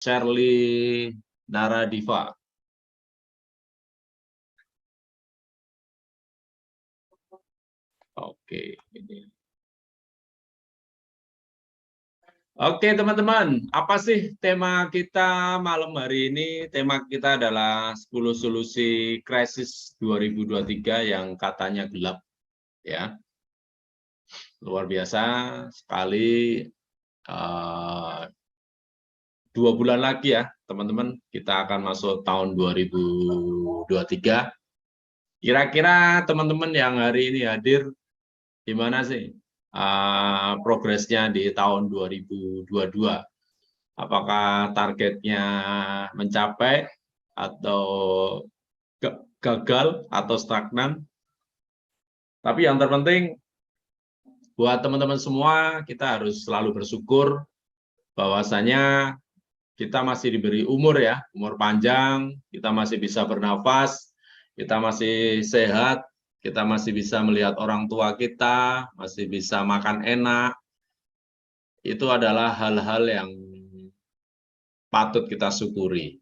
Shirley Naradiva. Oke, ini. Oke teman-teman, apa sih tema kita malam hari ini? Tema kita adalah 10 solusi krisis 2023 yang katanya gelap. Ya, luar biasa sekali. 2 bulan lagi ya teman-teman, kita akan masuk tahun 2023. Kira-kira teman-teman yang hari ini hadir, gimana sih progresnya di tahun 2022? Apakah targetnya mencapai atau gagal atau stagnan? Tapi yang terpenting buat teman-teman semua, kita harus selalu bersyukur bahwasanya kita masih diberi umur ya, umur panjang, kita masih bisa bernafas, kita masih sehat, kita masih bisa melihat orang tua kita, masih bisa makan enak. Itu adalah hal-hal yang patut kita syukuri.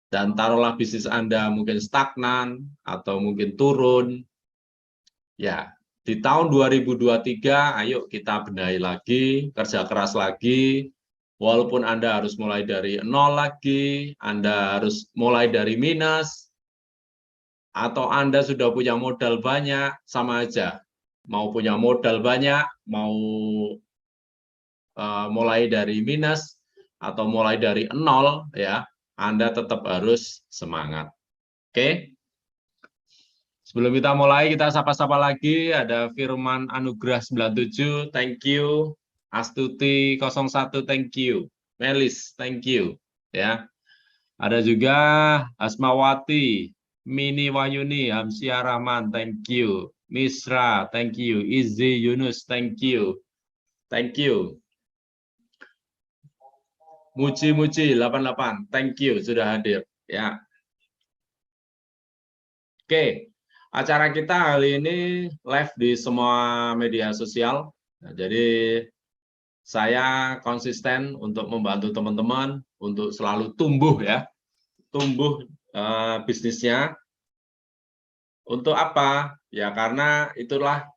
Dan taruhlah bisnis Anda mungkin stagnan atau mungkin turun, ya di tahun 2023 ayo kita benahi lagi, kerja keras lagi, walaupun Anda harus mulai dari nol lagi, Anda harus mulai dari minus, atau Anda sudah punya modal banyak, sama aja. Mau punya modal banyak, mau mulai dari minus, atau mulai dari nol, ya Anda tetap harus semangat. Oke? Sebelum kita mulai, kita sapa-sapa lagi. Ada Firman Anugrah 97, thank you. Astuti 01, thank you. Melis, thank you. Ya. Ada juga Asmawati, Mini Wayuni, Hamsia Rahman, thank you. Misra, thank you. Izzy Yunus, thank you. Thank you. Muci-muci 88, thank you sudah hadir. Ya. Oke, acara kita hari ini live di semua media sosial. Nah, jadi saya konsisten untuk membantu teman-teman untuk selalu tumbuh ya, tumbuh bisnisnya. Untuk apa? Ya karena itulah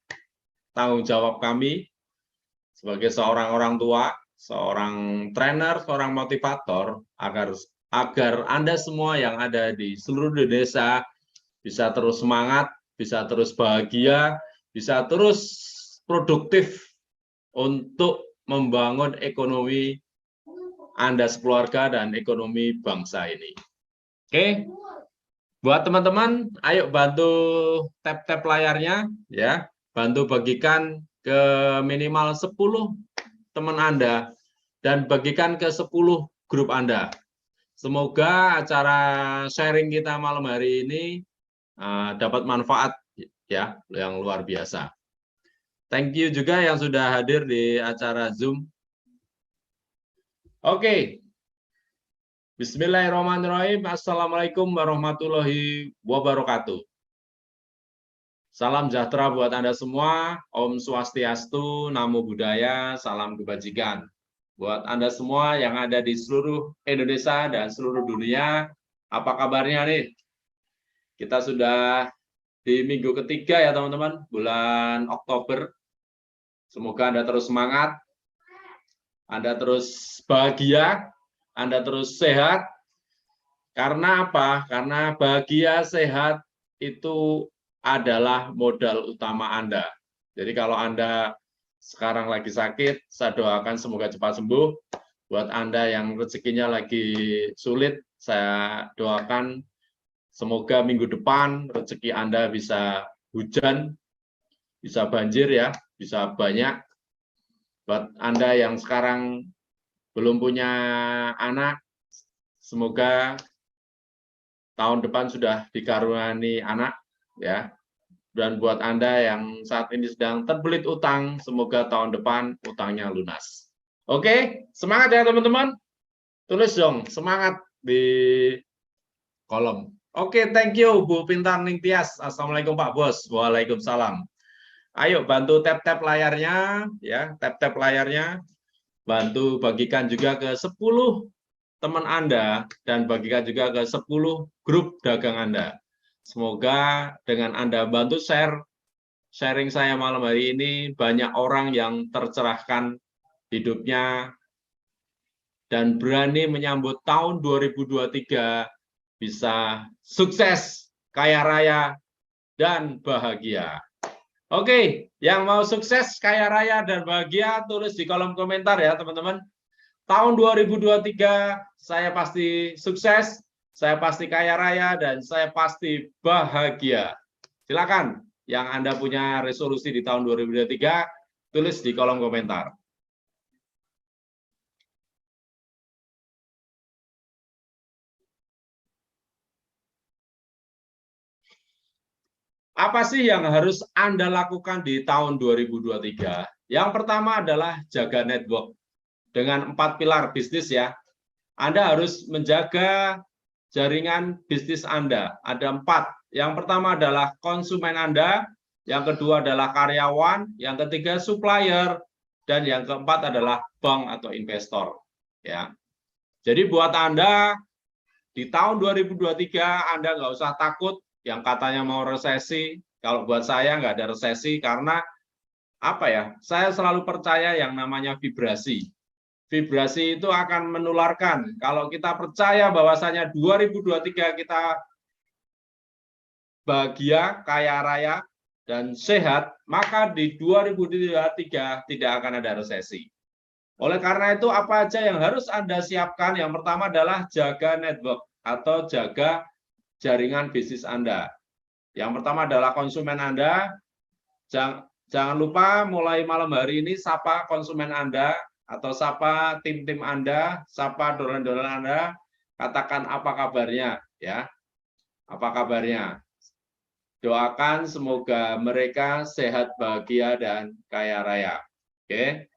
tanggung jawab kami sebagai seorang orang tua, seorang trainer, seorang motivator agar Anda semua yang ada di seluruh Indonesia bisa terus semangat, bisa terus bahagia, bisa terus produktif untuk membangun ekonomi Anda sekeluarga dan ekonomi bangsa ini. Oke, buat teman-teman, ayo bantu tap-tap layarnya, ya, bantu bagikan ke minimal 10 teman Anda, dan bagikan ke 10 grup Anda. Semoga acara sharing kita malam hari ini dapat manfaat ya yang luar biasa. Thank you juga yang sudah hadir di acara Zoom. Oke. Bismillahirrahmanirrahim. Assalamualaikum warahmatullahi wabarakatuh. Salam sejahtera buat Anda semua. Om Swastiastu, Namo Buddhaya, salam kebajikan. Buat Anda semua yang ada di seluruh Indonesia dan seluruh dunia, apa kabarnya nih? Kita sudah di minggu ketiga ya teman-teman, bulan Oktober. Semoga Anda terus semangat, Anda terus bahagia, Anda terus sehat. Karena apa? Karena bahagia, sehat itu adalah modal utama Anda. Jadi kalau Anda sekarang lagi sakit, saya doakan semoga cepat sembuh. Buat Anda yang rezekinya lagi sulit, saya doakan semoga minggu depan rezeki Anda bisa hujan, bisa banjir ya, bisa banyak. Buat Anda yang sekarang belum punya anak, semoga tahun depan sudah dikaruniai anak ya. Dan buat Anda yang saat ini sedang terbelit utang, semoga tahun depan utangnya lunas. Oke, semangat ya teman-teman. Tulis dong semangat di kolom. Oke, thank you Bu Pintar Ningtyas. Assalamualaikum Pak Bos. Waalaikumsalam. Ayo bantu tap-tap layarnya ya, tap-tap layarnya. Bantu bagikan juga ke 10 teman Anda dan bagikan juga ke 10 grup dagang Anda. Semoga dengan Anda bantu sharing saya malam hari ini, banyak orang yang tercerahkan hidupnya dan berani menyambut tahun 2023 bisa sukses, kaya raya, dan bahagia. Oke, yang mau sukses, kaya raya, dan bahagia, tulis di kolom komentar ya teman-teman. Tahun 2023 saya pasti sukses, saya pasti kaya raya, dan saya pasti bahagia. Silakan yang Anda punya resolusi di tahun 2023, tulis di kolom komentar. Apa sih yang harus Anda lakukan di tahun 2023? Yang pertama adalah jaga network dengan 4 pilar bisnis ya. Anda harus menjaga jaringan bisnis Anda. Ada 4. Yang pertama adalah konsumen Anda, yang kedua adalah karyawan, yang ketiga supplier, dan yang keempat adalah bank atau investor. Ya. Jadi buat Anda di tahun 2023 Anda nggak usah takut yang katanya mau resesi. Kalau buat saya nggak ada resesi karena apa ya? Saya selalu percaya yang namanya vibrasi. Vibrasi itu akan menularkan. Kalau kita percaya bahwasanya 2023 kita bahagia, kaya raya, dan sehat, maka di 2023 tidak akan ada resesi. Oleh karena itu, apa aja yang harus Anda siapkan? Yang pertama adalah jaga network atau jaga jaringan bisnis Anda. Yang pertama adalah konsumen Anda. Jangan lupa mulai malam hari ini sapa konsumen Anda atau sapa tim-tim Anda, sapa dolan-dolan Anda, katakan apa kabarnya ya. Apa kabarnya? Doakan semoga mereka sehat, bahagia, dan kaya raya. Oke.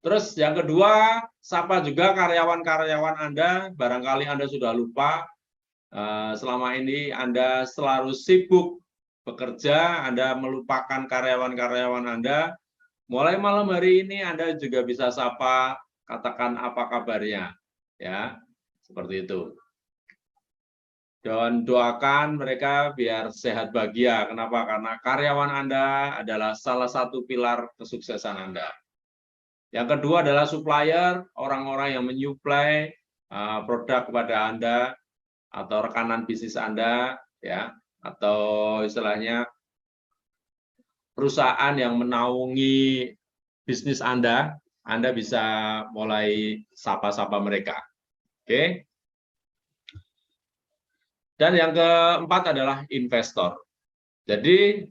Terus yang kedua, sapa juga karyawan-karyawan Anda. Barangkali Anda sudah lupa, selama ini Anda selalu sibuk bekerja, Anda melupakan karyawan-karyawan Anda. Mulai malam hari ini Anda juga bisa sapa, katakan apa kabarnya. Ya, seperti itu. Dan doakan mereka biar sehat bahagia. Kenapa? Karena karyawan Anda adalah salah satu pilar kesuksesan Anda. Yang kedua adalah supplier, orang-orang yang menyuplai produk kepada Anda atau rekanan bisnis Anda, ya, atau istilahnya perusahaan yang menaungi bisnis Anda bisa mulai sapa-sapa mereka. Oke. Dan yang keempat adalah investor. Jadi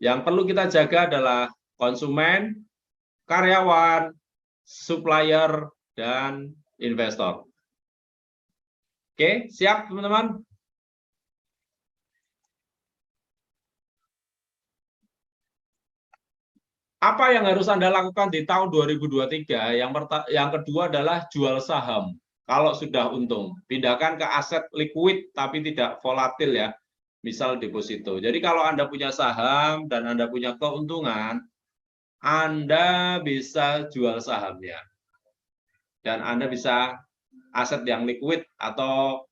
yang perlu kita jaga adalah konsumen, karyawan, supplier, dan investor. Oke, siap teman-teman? Apa yang harus Anda lakukan di tahun 2023? Yang kedua adalah jual saham. Kalau sudah untung, pindahkan ke aset liquid tapi tidak volatil ya. Misal deposito. Jadi kalau Anda punya saham dan Anda punya keuntungan, Anda bisa jual sahamnya. Dan Anda bisa aset yang liquid atau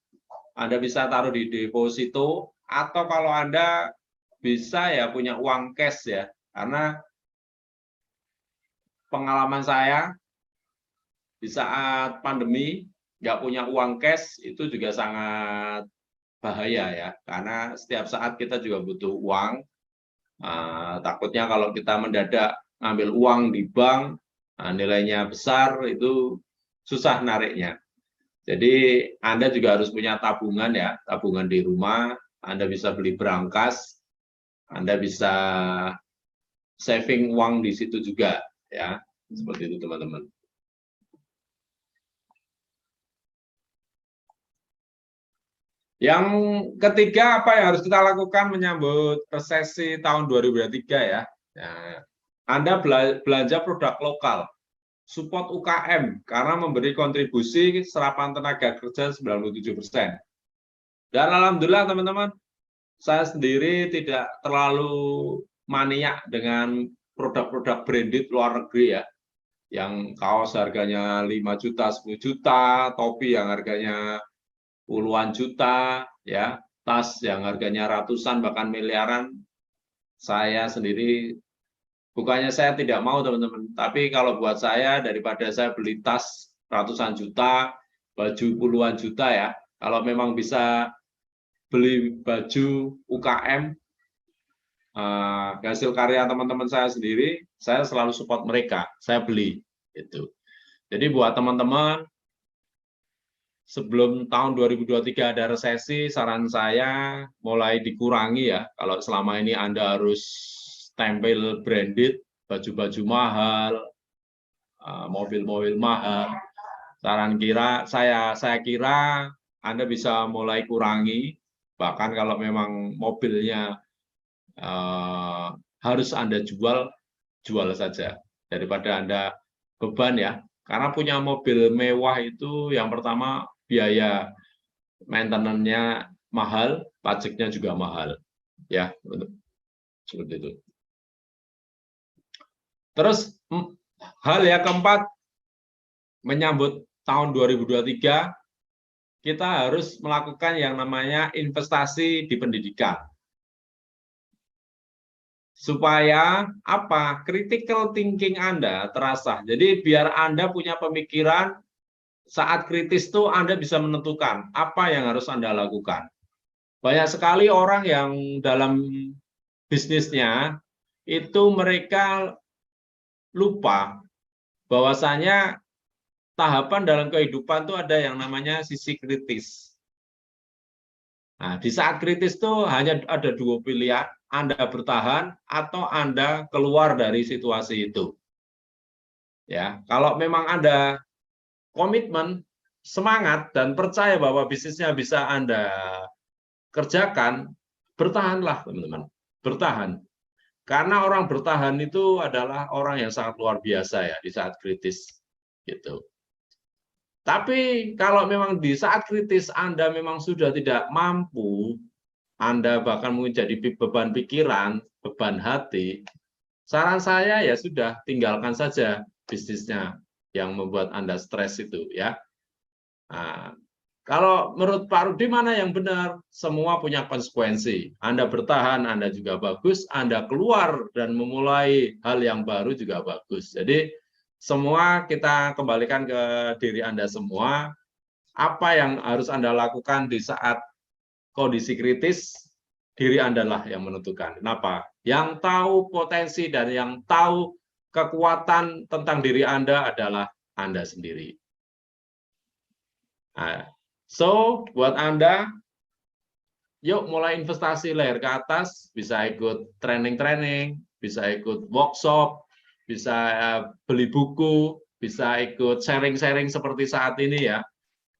Anda bisa taruh di deposito atau kalau Anda bisa ya punya uang cash ya. Karena pengalaman saya di saat pandemi nggak punya uang cash itu juga sangat bahaya ya, karena setiap saat kita juga butuh uang. Takutnya kalau kita mendadak ngambil uang di bank, nilainya besar, itu susah nariknya. Jadi Anda juga harus punya tabungan ya, tabungan di rumah. Anda bisa beli berangkas, Anda bisa saving uang di situ juga ya, seperti itu teman-teman. Yang ketiga, apa yang harus kita lakukan menyambut resesi tahun 2023 ya? Anda belanja produk lokal, support UKM, karena memberi kontribusi serapan tenaga kerja 97%. Dan alhamdulillah teman-teman, saya sendiri tidak terlalu maniak dengan produk-produk branded luar negeri ya. yang kaos harganya 5 juta, 10 juta, topi yang harganya puluhan juta, ya, tas yang harganya ratusan bahkan miliaran. Saya sendiri, bukannya saya tidak mau teman-teman, tapi kalau buat saya daripada saya beli tas ratusan juta, baju puluhan juta ya, kalau memang bisa beli baju UKM, hasil karya teman-teman saya sendiri, saya selalu support mereka, saya beli itu. Jadi buat teman-teman, sebelum tahun 2023 ada resesi, saran saya mulai dikurangi ya. Kalau selama ini Anda harus tempel branded, baju-baju mahal, mobil-mobil mahal, saya kira Anda bisa mulai kurangi. Bahkan kalau memang mobilnya harus Anda jual saja daripada Anda beban ya. Karena punya mobil mewah itu yang pertama biaya maintenance-nya mahal, pajaknya juga mahal. Ya, seperti itu. Terus hal yang keempat, menyambut tahun 2023, kita harus melakukan yang namanya investasi di pendidikan. Supaya apa? Critical thinking Anda terasa. Jadi biar Anda punya pemikiran saat kritis itu Anda bisa menentukan apa yang harus Anda lakukan. Banyak sekali orang yang dalam bisnisnya itu mereka lupa bahwasanya tahapan dalam kehidupan itu ada yang namanya sisi kritis. Nah, di saat kritis itu hanya ada dua pilihan, Anda bertahan atau Anda keluar dari situasi itu. Ya, kalau memang Anda komitmen, semangat dan percaya bahwa bisnisnya bisa Anda kerjakan, bertahanlah teman-teman, bertahan. Karena orang bertahan itu adalah orang yang sangat luar biasa ya di saat kritis gitu. Tapi kalau memang di saat kritis Anda memang sudah tidak mampu, Anda bahkan mungkin jadi beban pikiran, beban hati, saran saya ya sudah tinggalkan saja bisnisnya yang membuat Anda stres itu ya. Nah, kalau menurut Pak Rudi mana yang benar? Semua punya konsekuensi. Anda bertahan, Anda juga bagus. Anda keluar dan memulai hal yang baru juga bagus. Jadi semua kita kembalikan ke diri Anda semua. Apa yang harus Anda lakukan di saat kondisi kritis, diri Anda lah yang menentukan. Kenapa? Yang tahu potensi dan yang tahu kekuatan tentang diri Anda adalah Anda sendiri. Nah, so, buat Anda, yuk mulai investasi layar ke atas, bisa ikut training-training, bisa ikut workshop, bisa beli buku, bisa ikut sharing-sharing seperti saat ini ya.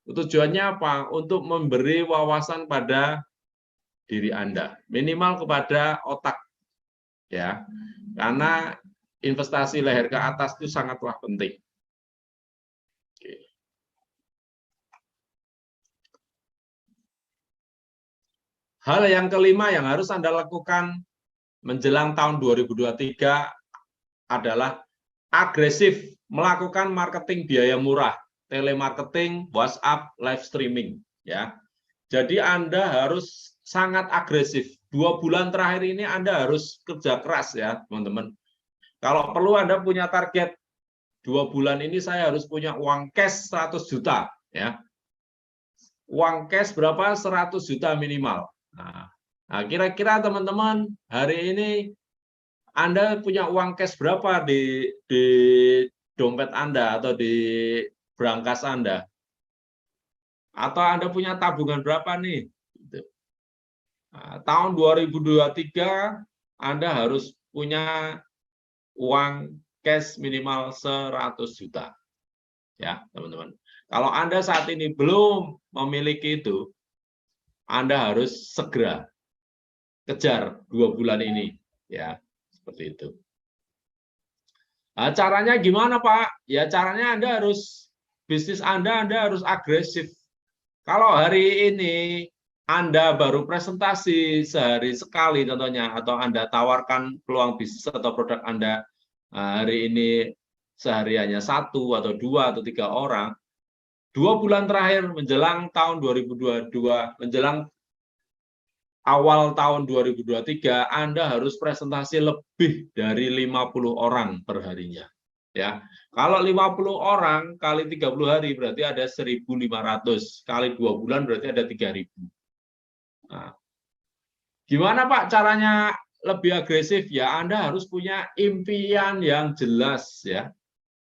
Tujuannya apa? Untuk memberi wawasan pada diri Anda, minimal kepada otak ya. Karena investasi leher ke atas itu sangatlah penting. Hal yang kelima yang harus Anda lakukan menjelang tahun 2023 adalah agresif melakukan marketing biaya murah, telemarketing, WhatsApp, live streaming ya. Jadi Anda harus sangat agresif. 2 bulan terakhir ini Anda harus kerja keras ya, teman-teman. Kalau perlu Anda punya target 2 bulan ini saya harus punya uang cash 100 juta ya. Uang cash berapa? 100 juta minimal. Nah, kira-kira teman-teman hari ini Anda punya uang cash berapa di dompet Anda atau di brankas Anda? Atau Anda punya tabungan berapa nih? Nah, tahun 2023 Anda harus punya uang cash minimal 100 juta. Ya, teman-teman. Kalau Anda saat ini belum memiliki itu, Anda harus segera kejar 2 bulan ini. Ya, seperti itu. Nah, caranya gimana, Pak? Ya, caranya Anda harus, bisnis Anda harus agresif. Kalau hari ini Anda baru presentasi sehari sekali contohnya, atau Anda tawarkan peluang bisnis atau produk Anda hari ini sehariannya 1 atau 2 atau 3 orang, 2 bulan terakhir menjelang tahun 2022, menjelang awal tahun 2023, Anda harus presentasi lebih dari 50 orang per harinya. Ya, kalau 50 orang kali 30 hari berarti ada 1.500, kali 2 bulan berarti ada 3.000. Nah, gimana Pak caranya lebih agresif? Ya, Anda harus punya impian yang jelas ya.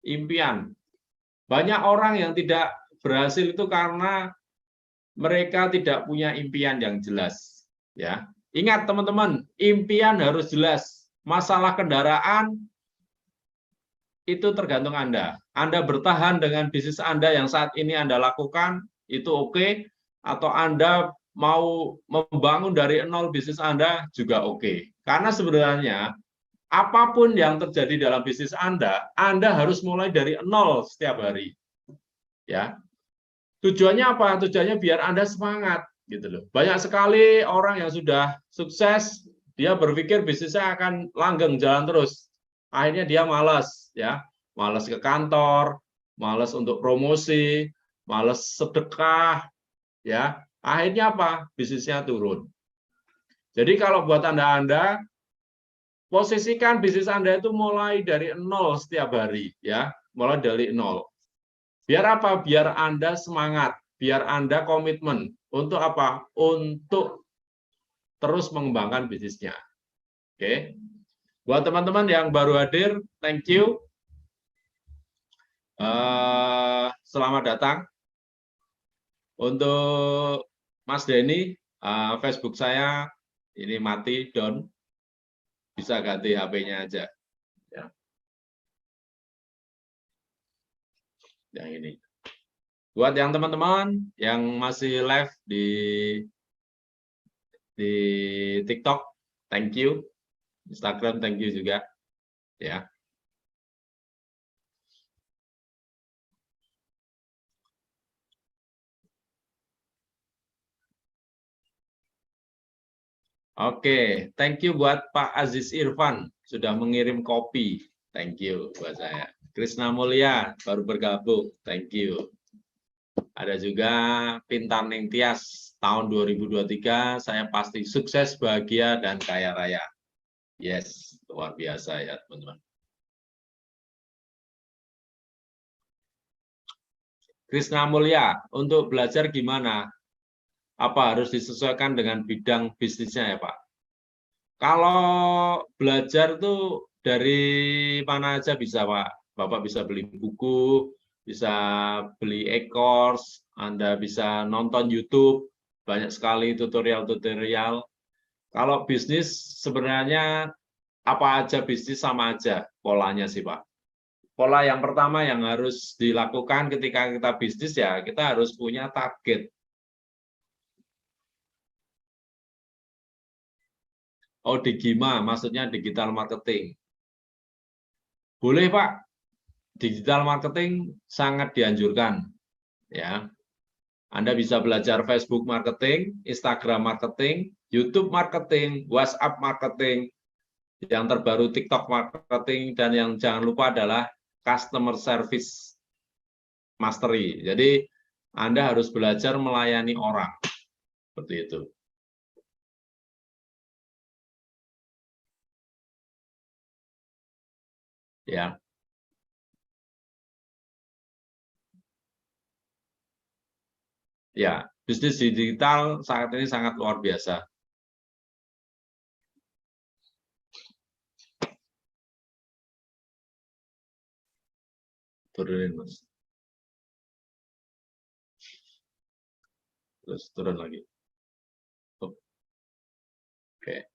Impian. Banyak orang yang tidak berhasil itu karena mereka tidak punya impian yang jelas ya. Ingat teman-teman, impian harus jelas. Masalah kendaraan itu tergantung Anda. Anda bertahan dengan bisnis Anda yang saat ini Anda lakukan, itu oke, atau Anda mau membangun dari nol bisnis Anda juga oke. Karena sebenarnya apapun yang terjadi dalam bisnis Anda harus mulai dari nol setiap hari. Ya. Tujuannya apa? Tujuannya biar Anda semangat gitu loh. Banyak sekali orang yang sudah sukses, dia berpikir bisnisnya akan langgeng jalan terus. Akhirnya dia malas ya, malas ke kantor, malas untuk promosi, malas sedekah ya. Akhirnya apa? Bisnisnya turun. Jadi kalau buat Anda posisikan bisnis Anda itu mulai dari nol setiap hari ya, mulai dari nol. Biar apa? Biar Anda semangat, biar Anda komitmen. Untuk apa? Untuk terus mengembangkan bisnisnya. Oke. Buat teman-teman yang baru hadir, thank you. Selamat datang. Untuk Mas Denny, Facebook saya ini mati, down. Bisa ganti HP-nya aja. Ya. Yang ini. Buat yang teman-teman yang masih live di TikTok, thank you. Instagram, thank you juga. Ya. Oke, thank you buat Pak Aziz Irfan sudah mengirim kopi. Thank you buat saya. Krisna Mulia baru bergabung. Thank you. Ada juga Pintar Ning Tias, tahun 2023 saya pasti sukses, bahagia, dan kaya raya. Yes, luar biasa ya teman-teman. Krisna Mulia, untuk belajar gimana? Apa harus disesuaikan dengan bidang bisnisnya ya Pak? Kalau belajar tuh dari mana aja bisa Pak. Bapak bisa beli buku, bisa beli e-course, Anda bisa nonton YouTube, banyak sekali tutorial-tutorial. Kalau bisnis sebenarnya apa aja bisnis sama aja polanya sih Pak. Pola yang pertama yang harus dilakukan ketika kita bisnis ya, kita harus punya target. Oh, DIGIMA, maksudnya digital marketing. Boleh Pak, digital marketing sangat dianjurkan. Ya, Anda bisa belajar Facebook marketing, Instagram marketing, YouTube marketing, WhatsApp marketing, yang terbaru TikTok marketing, dan yang jangan lupa adalah customer service mastery. Jadi Anda harus belajar melayani orang. Seperti itu. Ya. Ya, bisnis digital saat ini sangat luar biasa. Turunin, Mas. Terus turun lagi. Oke.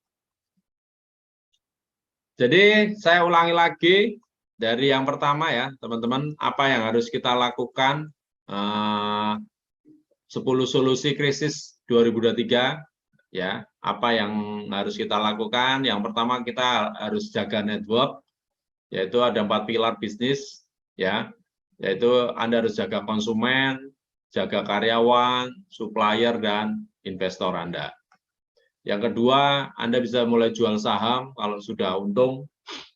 Jadi saya ulangi lagi dari yang pertama ya, teman-teman, apa yang harus kita lakukan 10 solusi krisis 2023 ya. Apa yang harus kita lakukan? Yang pertama kita harus jaga network, yaitu ada 4 pilar bisnis ya. Yaitu Anda harus jaga konsumen, jaga karyawan, supplier, dan investor Anda. Yang kedua, Anda bisa mulai jual saham kalau sudah untung.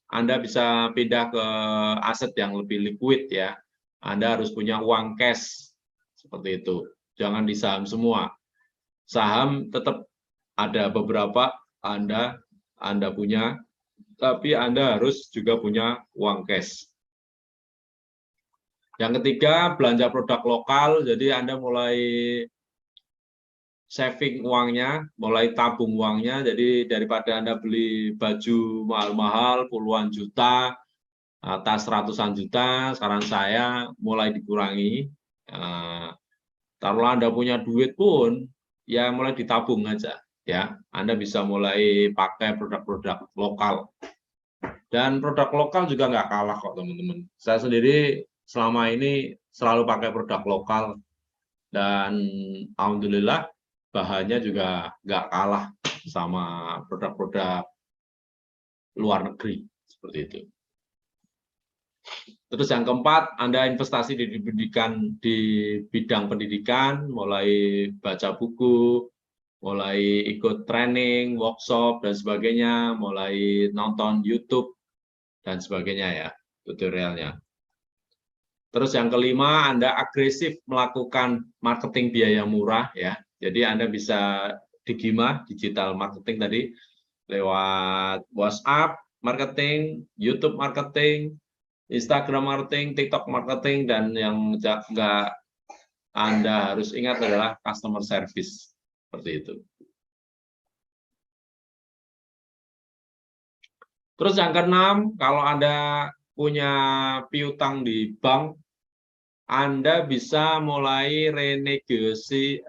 Anda bisa pindah ke aset yang lebih liquid ya. Anda harus punya uang cash seperti itu. Jangan di saham semua. Saham tetap ada beberapa Anda punya, tapi Anda harus juga punya uang cash. Yang ketiga, belanja produk lokal. Jadi Anda mulai saving uangnya, mulai tabung uangnya. Jadi daripada Anda beli baju mahal-mahal puluhan juta, atas ratusan juta, saran saya mulai dikurangi. Taruhlah Anda punya duit pun, ya mulai ditabung aja. Ya, Anda bisa mulai pakai produk-produk lokal. Dan produk lokal juga nggak kalah kok teman-teman. Saya sendiri selama ini selalu pakai produk lokal dan alhamdulillah bahannya juga nggak kalah sama produk-produk luar negeri seperti itu. Terus yang keempat, Anda investasi di pendidikan, di bidang pendidikan, mulai baca buku, mulai ikut training, workshop dan sebagainya, mulai nonton YouTube dan sebagainya ya, tutorialnya. Terus yang kelima, Anda agresif melakukan marketing biaya murah ya. Jadi Anda bisa digima digital marketing tadi lewat WhatsApp marketing, YouTube marketing, Instagram marketing, TikTok marketing, dan yang nggak Anda harus ingat adalah customer service seperti itu. Terus yang keenam, kalau Anda punya piutang di bank, Anda bisa mulai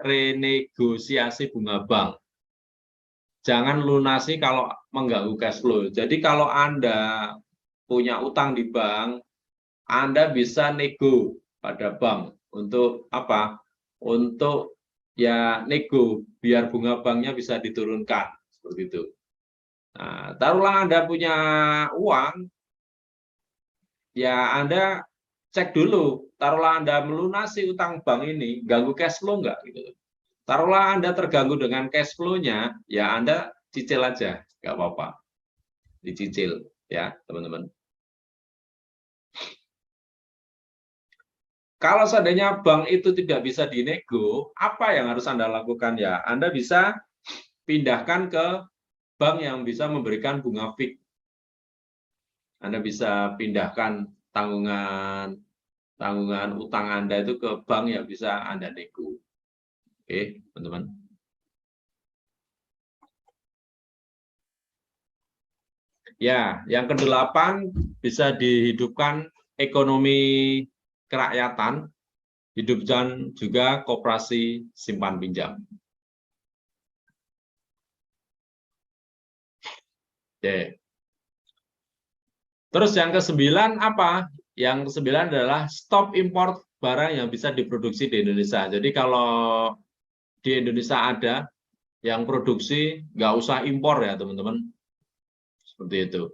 renegosiasi bunga bank. Jangan lunasi kalau mengganggu cash flow. Jadi kalau Anda punya utang di bank, Anda bisa nego pada bank untuk apa? Untuk ya nego biar bunga banknya bisa diturunkan seperti itu. Nah, taruhlah Anda punya uang, ya Anda cek dulu, taruhlah Anda melunasi utang bank ini, ganggu cash flow nggak? Gitu. Taruhlah Anda terganggu dengan cash flow-nya, ya Anda cicil aja, nggak apa-apa. Dicicil, ya teman-teman. Kalau seandainya bank itu tidak bisa dinego, apa yang harus Anda lakukan? Ya, Anda bisa pindahkan ke bank yang bisa memberikan bunga fix. Anda bisa pindahkan tanggungan utang Anda itu ke bank yang bisa Anda nego. Oke, teman-teman. Ya, yang kedelapan bisa dihidupkan ekonomi kerakyatan, hidupkan juga koperasi simpan pinjam. Oke. Terus yang ke-9 apa? Yang ke-9 adalah stop import barang yang bisa diproduksi di Indonesia. Jadi kalau di Indonesia ada yang produksi, nggak usah impor ya teman-teman. Seperti itu.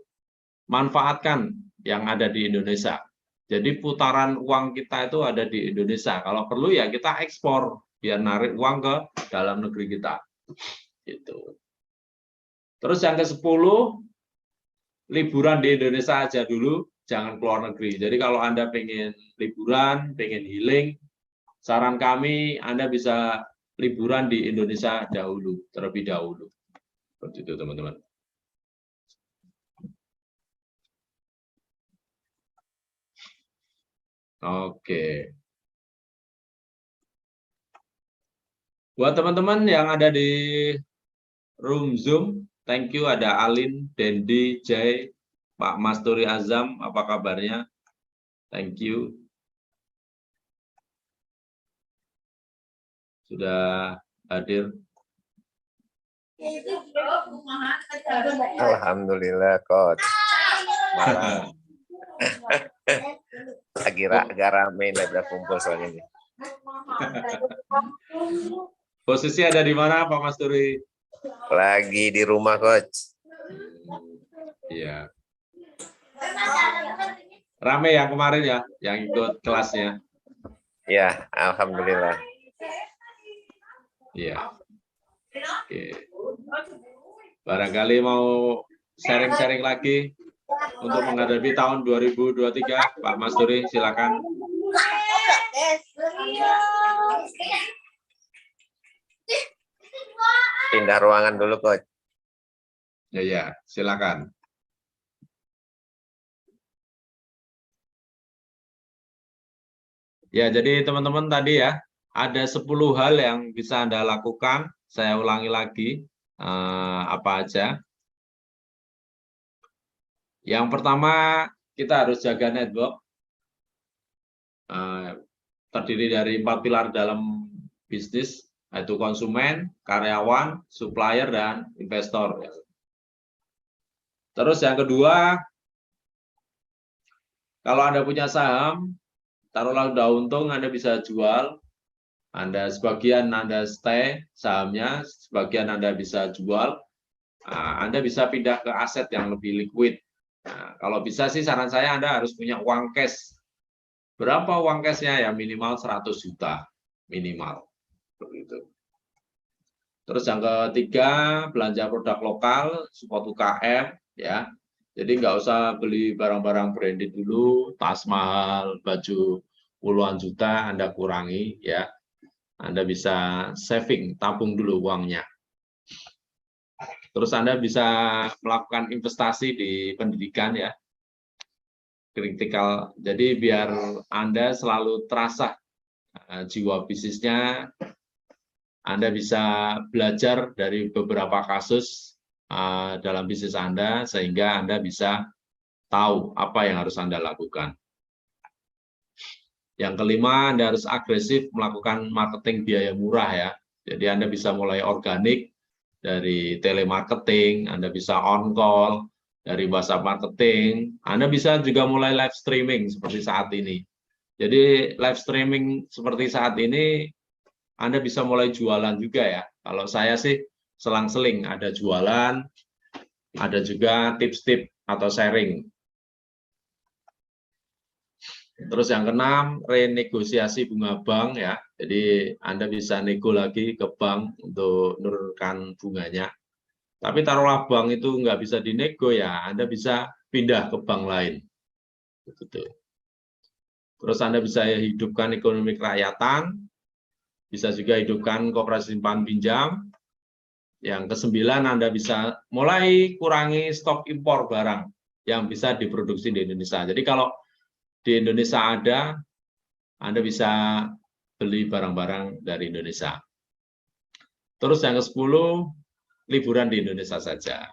Manfaatkan yang ada di Indonesia. Jadi putaran uang kita itu ada di Indonesia. Kalau perlu ya kita ekspor biar narik uang ke dalam negeri kita. Gitu. Terus yang ke-10, liburan di Indonesia aja dulu, jangan keluar negeri. Jadi kalau Anda pengen liburan, pengen healing, saran kami Anda bisa liburan di Indonesia dahulu, terlebih dahulu. Seperti itu teman-teman. Oke. Buat teman-teman yang ada di room Zoom, thank you, ada Alin, Dendi, Jay, Pak Masturi Azam, apa kabarnya? Thank you. Sudah hadir. Alhamdulillah, Coach. Malam. Agak rame nih, udah kumpul soalnya ini. Posisi ada di mana, Pak Masturi? Lagi di rumah, Coach. Iya. Rame yang kemarin ya, yang ikut kelasnya. Ya, alhamdulillah. Iya. Oke. Barangkali mau sharing-sharing lagi. untuk menghadapi tahun 2023, Pak Mas Duri, silakan. Pindah ruangan dulu, Coach. Ya, silakan. Ya, jadi teman-teman tadi ya, ada 10 hal yang bisa Anda lakukan. Saya ulangi lagi, apa aja. Yang pertama, kita harus jaga network. Terdiri dari 4 pilar dalam bisnis, yaitu konsumen, karyawan, supplier, dan investor. Terus yang kedua, kalau Anda punya saham, taruhlah udah untung, Anda bisa jual. Sebagian Anda stay sahamnya, sebagian Anda bisa jual. Anda bisa pindah ke aset yang lebih liquid. Kalau bisa sih saran saya Anda harus punya uang cash. Berapa uang cashnya? Ya minimal 100 juta. Minimal. Begitu. Terus yang ketiga, belanja produk lokal, support UKM. Ya. Jadi nggak usah beli barang-barang branded dulu, tas mahal, baju puluhan juta, Anda kurangi. Ya. Anda bisa saving, tabung dulu uangnya. Terus Anda bisa melakukan investasi di pendidikan ya, kritikal. Jadi biar Anda selalu terasa jiwa bisnisnya, Anda bisa belajar dari beberapa kasus dalam bisnis Anda, sehingga Anda bisa tahu apa yang harus Anda lakukan. Yang kelima, Anda harus agresif melakukan marketing biaya murah ya. Jadi Anda bisa mulai organik dari telemarketing, Anda bisa on-call dari WhatsApp marketing, Anda bisa juga mulai live streaming seperti saat ini. Jadi live streaming seperti saat ini, Anda bisa mulai jualan juga ya. Kalau saya sih selang-seling ada jualan, ada juga tips-tips atau sharing. Terus yang keenam, renegosiasi bunga bank ya. Jadi Anda bisa nego lagi ke bank untuk menurunkan bunganya. Tapi taruhlah bank itu nggak bisa dinego ya, Anda bisa pindah ke bank lain. Begitu. Terus Anda bisa hidupkan ekonomi kerakyatan, bisa juga hidupkan koperasi simpan pinjam. Yang kesembilan, Anda bisa mulai kurangi stok impor barang yang bisa diproduksi di Indonesia. Jadi kalau di Indonesia ada, Anda bisa beli barang-barang dari Indonesia. Terus yang ke-10, liburan di Indonesia saja.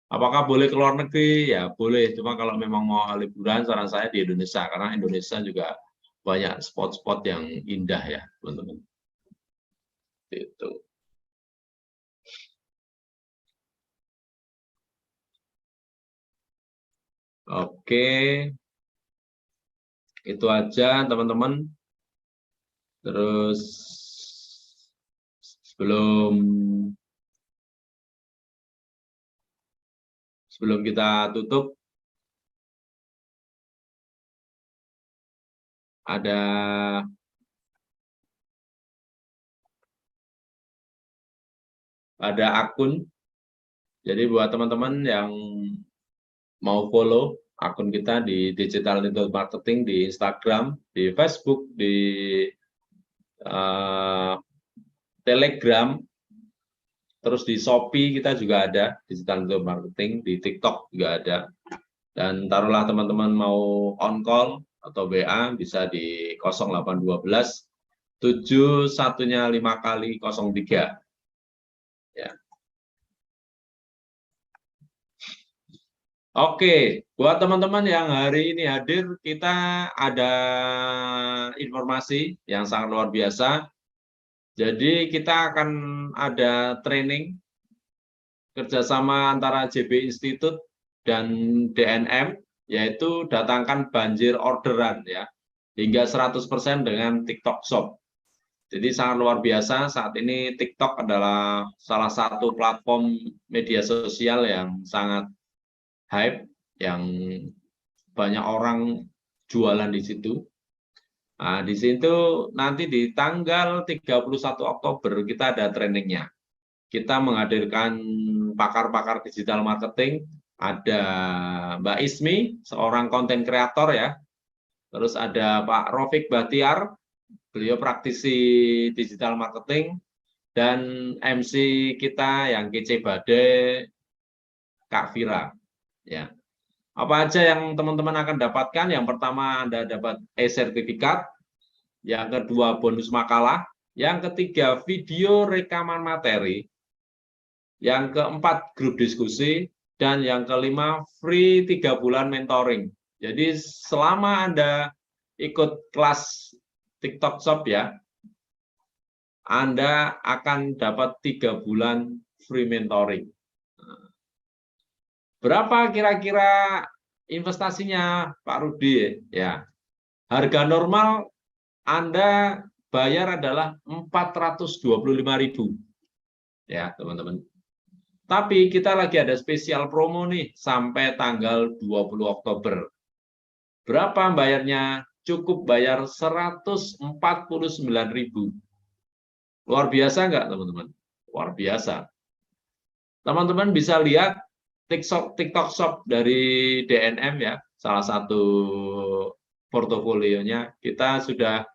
Apakah boleh ke luar negeri? Ya boleh, cuma kalau memang mau liburan, saran saya di Indonesia, karena Indonesia juga banyak spot-spot yang indah ya, teman-teman. Itu. Oke, itu aja teman-teman. Terus sebelum kita tutup, ada akun. Jadi buat teman-teman yang mau follow akun kita di Digital Network Marketing di Instagram, di Facebook, di Telegram, terus di Shopee kita juga ada Digital Network Marketing, di TikTok juga ada. Dan taruhlah teman-teman mau on call atau WA bisa di 0812 71-nya 5 kali 03. Ya. Oke, buat teman-teman yang hari ini hadir, kita ada informasi yang sangat luar biasa. Jadi kita akan ada training kerjasama antara JB Institute dan DNM, yaitu datangkan banjir orderan ya, hingga 100% dengan TikTok Shop. Jadi sangat luar biasa, saat ini TikTok adalah salah satu platform media sosial yang sangat hype, yang banyak orang jualan di situ. Nah, di situ nanti di tanggal 31 Oktober kita ada trainingnya. Kita menghadirkan pakar-pakar digital marketing ada Mbak Ismi, seorang konten kreator ya. Terus ada Pak Rofik Bahtiar, beliau praktisi digital marketing, dan MC kita yang kece badai, Kak Vira. Ya. Apa aja yang teman-teman akan dapatkan? Yang pertama Anda dapat e-sertifikat, yang kedua bonus makalah, yang ketiga video rekaman materi, yang keempat grup diskusi, dan yang kelima free 3 bulan mentoring. Jadi selama Anda ikut kelas TikTok Shop ya, Anda akan dapat 3 bulan free mentoring. Berapa kira-kira investasinya Pak Rudi? Ya, harga normal Anda bayar adalah 425.000. Ya, teman-teman. Tapi kita lagi ada spesial promo nih sampai tanggal 20 Oktober. Berapa bayarnya? Cukup bayar 149.000. Luar biasa nggak, teman-teman? Luar biasa. Teman-teman bisa lihat TikTok Shop dari DNM ya, salah satu portofolionya. Kita sudah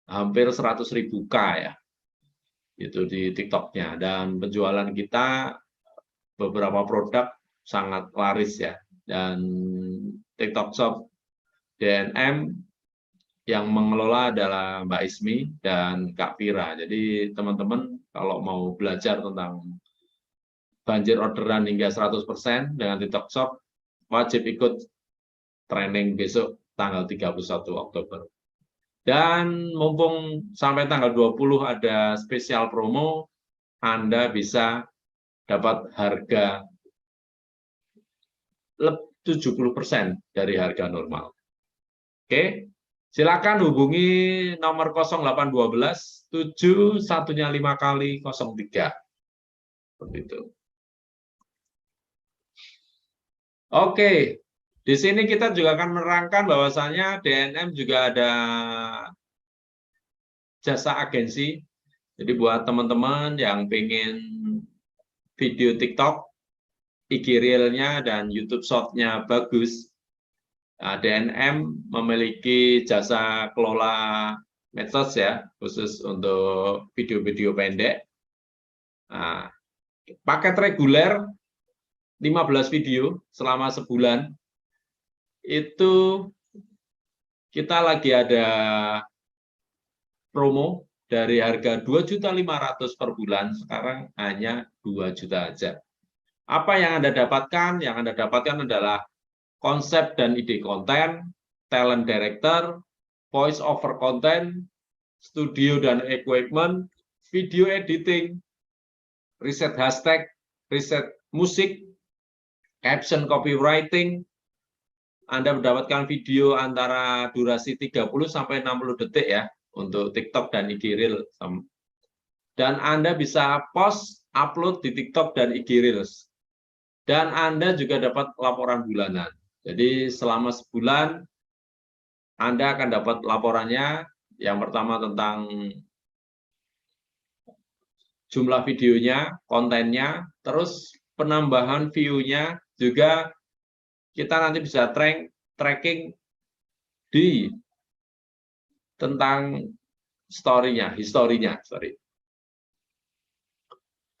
hampir 100.000 K ya, itu di TikToknya. Dan penjualan kita beberapa produk sangat laris ya. Dan TikTok Shop DNM yang mengelola adalah Mbak Ismi dan Kak Vira. Jadi teman-teman kalau mau belajar tentang banjir orderan hingga 100% dengan TikTok Shop, wajib ikut training besok tanggal 31 Oktober. Dan mumpung sampai tanggal 20 ada spesial promo, Anda bisa dapat harga 70% dari harga normal. Oke, silakan hubungi nomor 0812 7105 kali 03. Seperti itu. Oke, di sini kita juga akan menerangkan bahwasanya DNM juga ada jasa agensi. Jadi buat teman-teman yang pengen video TikTok, IG Reel-nya dan YouTube Short-nya bagus, DNM memiliki jasa kelola medsos ya, khusus untuk video-video pendek. Nah, paket reguler 15 video selama sebulan, itu kita lagi ada promo dari harga 2.500.000 per bulan, sekarang hanya 2 juta aja. Apa yang Anda dapatkan? Yang Anda dapatkan adalah konsep dan ide konten, talent director, voice over content, studio dan equipment, video editing, riset hashtag, riset musik, caption copywriting. Anda mendapatkan video antara durasi 30 sampai 60 detik ya untuk TikTok dan IG Reel. Dan Anda bisa post, upload di TikTok dan IG Reels. Dan Anda juga dapat laporan bulanan. Jadi selama sebulan Anda akan dapat laporannya. Yang pertama tentang jumlah videonya, kontennya, terus penambahan view-nya, juga kita nanti bisa tracking di tentang historinya.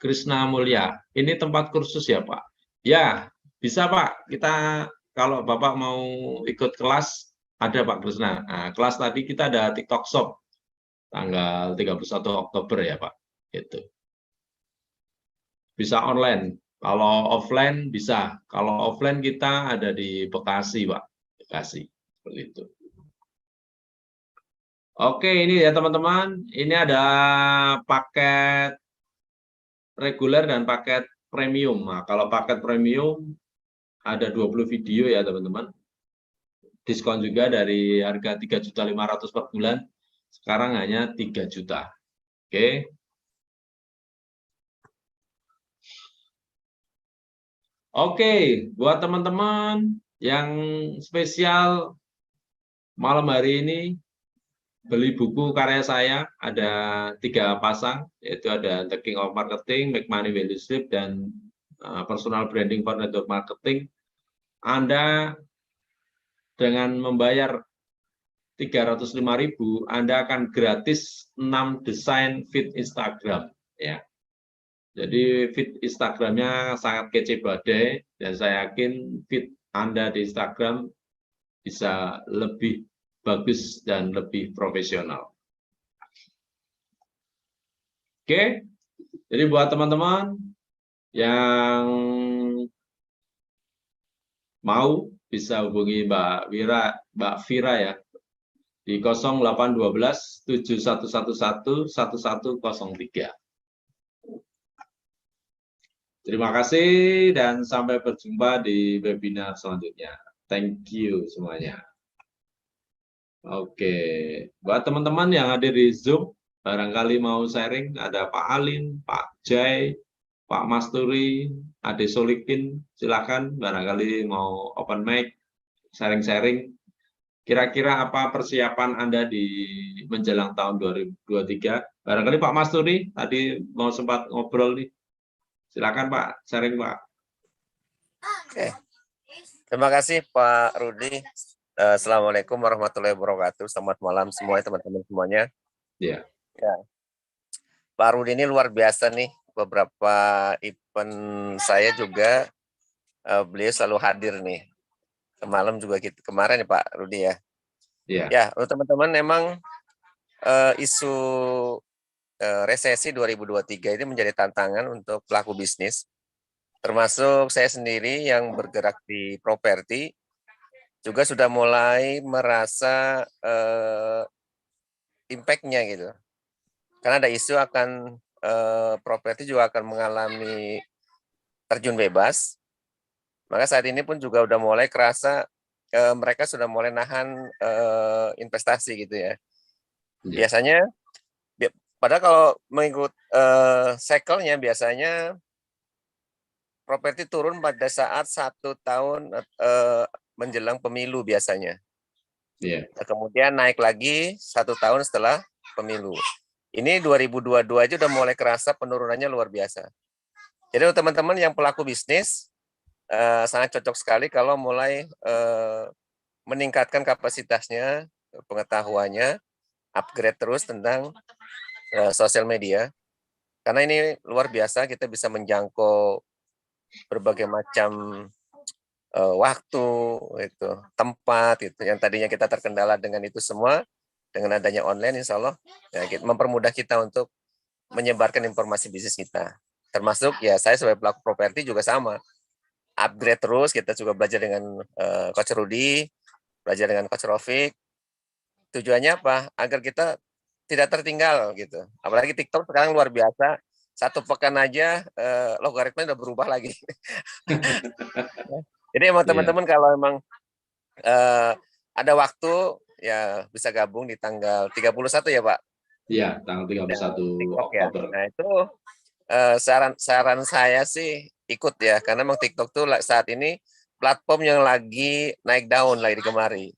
Krishna Mulya, ini tempat kursus ya Pak? Ya, bisa Pak. Kita kalau Bapak mau ikut kelas, ada Pak Krishna. Nah, kelas tadi kita ada TikTok Shop, tanggal 31 Oktober ya Pak. Gitu. Bisa online. Kalau offline bisa. Kalau offline kita ada di Bekasi Pak. Bekasi. Seperti itu. Oke, ini ya teman-teman. Ini ada paket reguler dan paket premium. Nah, kalau paket premium ada 20 video ya teman-teman. Diskon juga dari harga 3.500.000 per bulan, sekarang hanya 3 juta. Oke. Oke, buat teman-teman yang spesial malam hari ini beli buku karya saya, ada 3 pasang, yaitu ada The King of Marketing, Make Money Value Sleep, dan Personal Branding for Network Marketing. Anda dengan membayar 305.000, Anda akan gratis 6 desain feed Instagram. Ya. Jadi feed Instagramnya sangat kece badai, dan saya yakin feed Anda di Instagram bisa lebih bagus dan lebih profesional. Oke, jadi buat teman-teman yang mau bisa hubungi Mbak Vira ya di 0812 7111 1103. Terima kasih dan sampai berjumpa di webinar selanjutnya. Thank you semuanya. Oke, buat teman-teman yang hadir di Zoom, barangkali mau sharing, ada Pak Alin, Pak Jai, Pak Masturi, Ade Solikin, silakan barangkali mau open mic, sharing-sharing. Kira-kira apa persiapan Anda di menjelang tahun 2023? Barangkali Pak Masturi tadi mau sempat ngobrol nih. Silakan Pak, sharing Pak. Oke. Terima kasih Pak Rudi. Assalamualaikum warahmatullahi wabarakatuh. Selamat malam semua teman-teman semuanya. Ya. Ya. Pak Rudi ini luar biasa nih. Beberapa event saya juga beliau selalu hadir nih. Kemarin juga kemarin ya Pak Rudi ya. Ya. Ya, untuk teman-teman memang isu resesi 2023 ini menjadi tantangan untuk pelaku bisnis. Termasuk saya sendiri yang bergerak di properti juga sudah mulai merasa impact-nya gitu. Karena ada isu akan properti juga akan mengalami terjun bebas. Maka saat ini pun juga udah mulai kerasa mereka sudah mulai nahan investasi gitu ya. Biasanya, padahal kalau mengikut cycle-nya biasanya properti turun pada saat 1 tahun menjelang pemilu biasanya. Yeah. Kemudian naik lagi 1 tahun setelah pemilu. Ini 2022 aja udah mulai kerasa penurunannya luar biasa. Jadi teman-teman yang pelaku bisnis sangat cocok sekali kalau mulai meningkatkan kapasitasnya, pengetahuannya, upgrade terus tentang sosial media. Karena ini luar biasa, kita bisa menjangkau berbagai macam waktu, itu, tempat, itu yang tadinya kita terkendala dengan itu semua, dengan adanya online, insya Allah ya, mempermudah kita untuk menyebarkan informasi bisnis kita. Termasuk ya saya sebagai pelaku properti juga sama, upgrade terus, kita juga belajar dengan Coach Rudy, belajar dengan Coach Rofik. Tujuannya apa? Agar kita tidak tertinggal gitu. Apalagi TikTok sekarang luar biasa. 1 pekan aja logaritma udah berubah lagi. Jadi emang teman-teman kalau emang ada waktu ya bisa gabung di tanggal 31 ya Pak? Iya, tanggal 31 Oktober. Ya. Nah itu saran saya sih ikut ya, karena emang TikTok tuh saat ini platform yang lagi naik daun lagi kemari.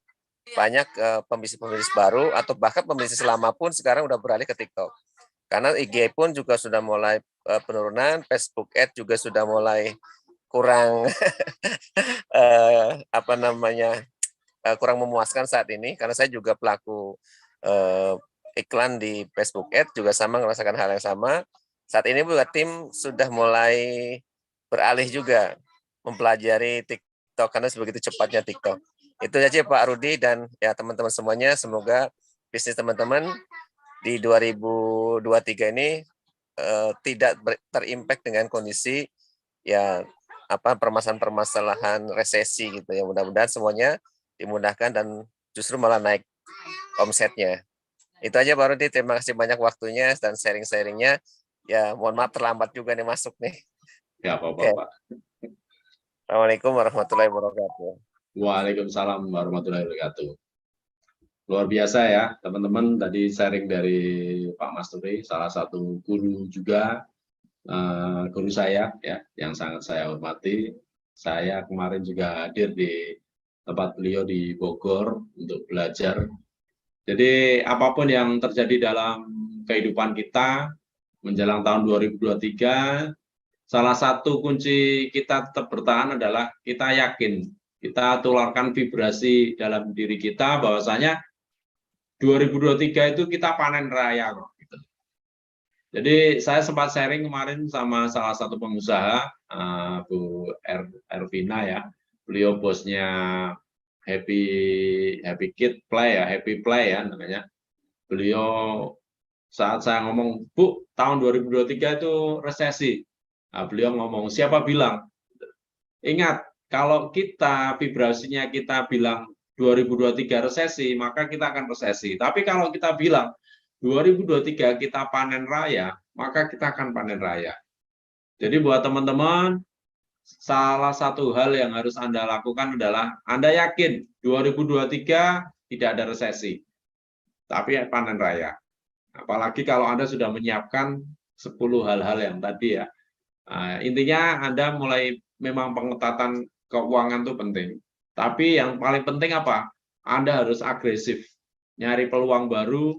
Banyak pembisnis-pembisnis baru atau bahkan pembisnis lama pun sekarang udah beralih ke TikTok. Karena IG pun juga sudah mulai penurunan, Facebook Ads juga sudah mulai kurang kurang memuaskan saat ini, karena saya juga pelaku iklan di Facebook Ads juga sama merasakan hal yang sama. Saat ini juga tim sudah mulai beralih juga mempelajari TikTok karena sebegitu cepatnya TikTok. Itu aja Pak Rudi dan ya teman-teman semuanya, semoga bisnis teman-teman di 2023 ini tidak terimpact dengan kondisi ya permasalahan-permasalahan resesi gitu ya. Mudah-mudahan semuanya dimudahkan dan justru malah naik omsetnya. Itu aja Pak Rudi, terima kasih banyak waktunya dan sharing-sharingnya. Ya mohon maaf terlambat juga nih masuk nih. Ya apa-apa Okay. Pak. Assalamualaikum warahmatullahi wabarakatuh. Waalaikumsalam warahmatullahi wabarakatuh. Luar biasa ya teman-teman, tadi sharing dari Pak Masturi, salah satu guru juga, guru saya ya yang sangat saya hormati. Saya kemarin juga hadir di tempat beliau di Bogor untuk belajar. Jadi apapun yang terjadi dalam kehidupan kita menjelang tahun 2023, salah satu kunci kita tetap bertahan adalah kita yakin kita tularkan vibrasi dalam diri kita bahwasanya 2023 itu kita panen raya kok. Gitu. Jadi saya sempat sharing kemarin sama salah satu pengusaha, Bu Ervina ya, beliau bosnya Happy Kid Play ya, Happy Play ya namanya. Beliau saat saya ngomong, Bu, tahun 2023 itu resesi. Nah, beliau ngomong, siapa bilang? Ingat, kalau kita vibrasinya kita bilang 2023 resesi, maka kita akan resesi. Tapi kalau kita bilang 2023 kita panen raya, maka kita akan panen raya. Jadi buat teman-teman, salah satu hal yang harus Anda lakukan adalah Anda yakin 2023 tidak ada resesi, tapi panen raya. Apalagi kalau Anda sudah menyiapkan 10 hal-hal yang tadi ya. Intinya Anda mulai memang pengetatan keuangan itu penting. Tapi yang paling penting apa? Anda harus agresif. Nyari peluang baru,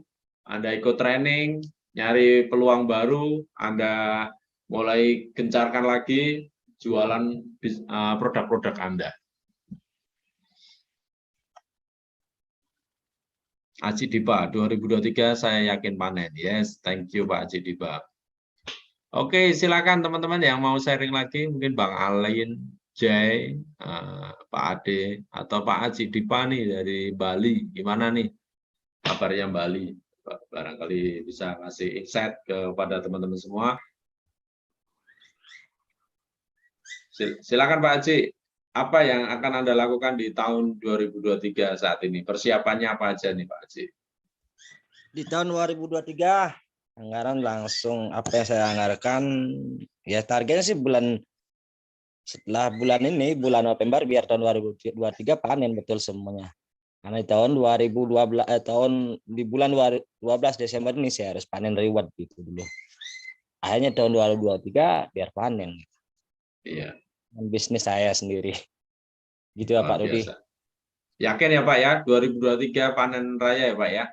Anda ikut training, nyari peluang baru, Anda mulai gencarkan lagi jualan produk-produk Anda. Aji Dipa, 2023 saya yakin panen. Yes, thank you Pak Aji Dipa. Oke, silakan teman-teman yang mau sharing lagi, mungkin Bang Alin, Jay, Pak Ade, atau Pak Aji Dipa nih dari Bali. Gimana nih kabarnya Bali? Barangkali bisa kasih insight kepada teman-teman semua. Silakan Pak Aji. Apa yang akan Anda lakukan di tahun 2023 saat ini? Persiapannya apa aja nih Pak Haji? Di tahun 2023, anggaran langsung apa yang saya anggarkan, ya targetnya sih setelah bulan ini, bulan November, biar tahun 2023 panen betul semuanya. Karena di tahun 2012, di bulan 12 Desember ini saya harus panen reward gitu dulu. Akhirnya tahun 2023 biar panen. Iya. Bisnis saya sendiri. Gitu ya Pak Rudi. Yakin ya Pak ya, 2023 panen raya ya Pak ya?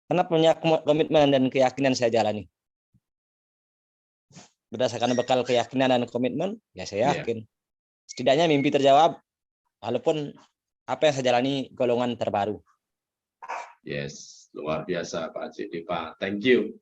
Karena punya komitmen dan keyakinan saya jalani. Berdasarkan bekal keyakinan dan komitmen, ya saya yakin. Setidaknya mimpi terjawab, walaupun apa yang saya jalani golongan terbaru. Yes, luar biasa Pak Haji Dipa. Thank you.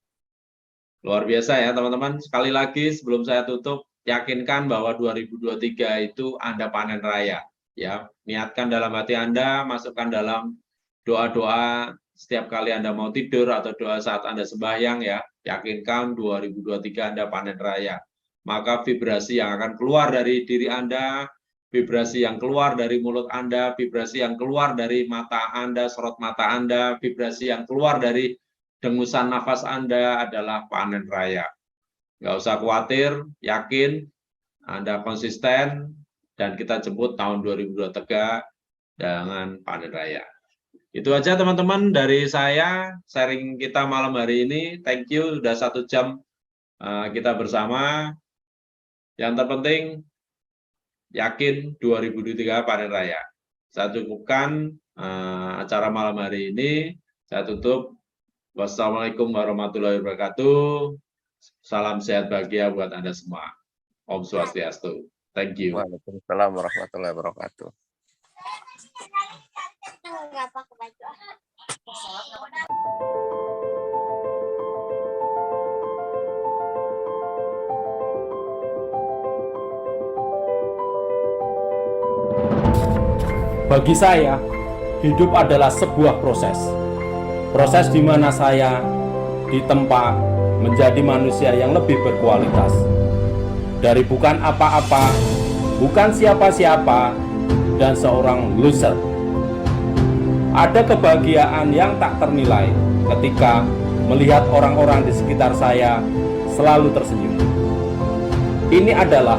Luar biasa ya teman-teman. Sekali lagi sebelum saya tutup, yakinkan bahwa 2023 itu Anda panen raya. Ya, niatkan dalam hati Anda, masukkan dalam doa-doa setiap kali Anda mau tidur atau doa saat Anda sembahyang ya. Yakinkan 2023 Anda panen raya. Maka vibrasi yang akan keluar dari diri Anda, vibrasi yang keluar dari mulut Anda, vibrasi yang keluar dari mata Anda, sorot mata Anda, vibrasi yang keluar dari dengusan nafas Anda adalah panen raya. Nggak usah khawatir, yakin, Anda konsisten, dan kita jemput tahun 2023 dengan panen raya. Itu aja teman-teman dari saya, sharing kita malam hari ini. Thank you, sudah 1 jam kita bersama. Yang terpenting, yakin 2023 panen raya. Saya cukupkan acara malam hari ini. Saya tutup. Wassalamualaikum warahmatullahi wabarakatuh. Salam sehat bahagia buat Anda semua. Om Swastiastu. Thank you. Waalaikumsalam warahmatullahi wabarakatuh. Bagi saya, hidup adalah sebuah proses. Proses di mana saya ditempa menjadi manusia yang lebih berkualitas. Dari bukan apa-apa, bukan siapa-siapa, dan seorang loser. Ada kebahagiaan yang tak ternilai ketika melihat orang-orang di sekitar saya selalu tersenyum. Ini adalah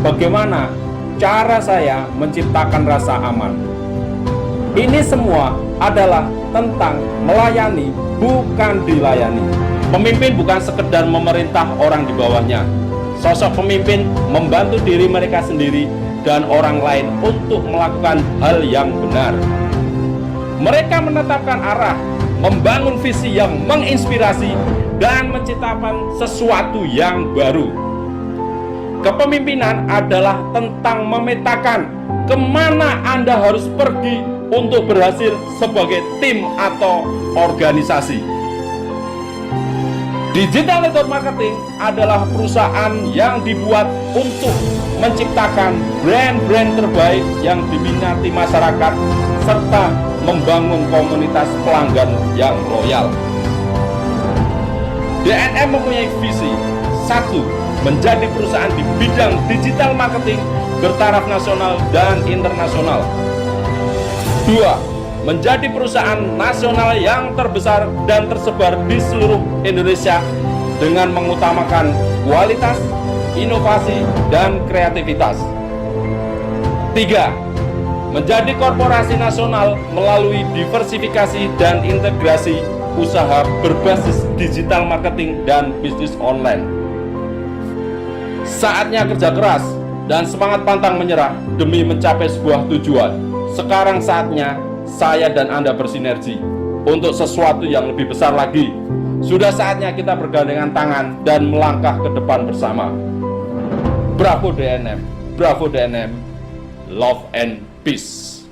bagaimana cara saya menciptakan rasa aman. Ini semua adalah tentang melayani, bukan dilayani. Pemimpin bukan sekedar memerintah orang di bawahnya. Sosok pemimpin membantu diri mereka sendiri dan orang lain untuk melakukan hal yang benar. Mereka menetapkan arah, membangun visi yang menginspirasi, dan menciptakan sesuatu yang baru. Kepemimpinan adalah tentang memetakan kemana Anda harus pergi untuk berhasil sebagai tim atau organisasi. Digital Network Marketing adalah perusahaan yang dibuat untuk menciptakan brand-brand terbaik yang diminati masyarakat serta membangun komunitas pelanggan yang loyal. DNM mempunyai visi: 1. Menjadi perusahaan di bidang digital marketing bertaraf nasional dan internasional. 2. Menjadi perusahaan nasional yang terbesar dan tersebar di seluruh Indonesia dengan mengutamakan kualitas, inovasi, dan kreativitas. 3. Menjadi korporasi nasional melalui diversifikasi dan integrasi usaha berbasis digital marketing dan bisnis online. Saatnya kerja keras dan semangat pantang menyerah demi mencapai sebuah tujuan. Sekarang saatnya saya dan Anda bersinergi untuk sesuatu yang lebih besar lagi. Sudah saatnya kita bergandengan tangan dan melangkah ke depan bersama. Bravo DNM, Bravo DNM, Love and Peace.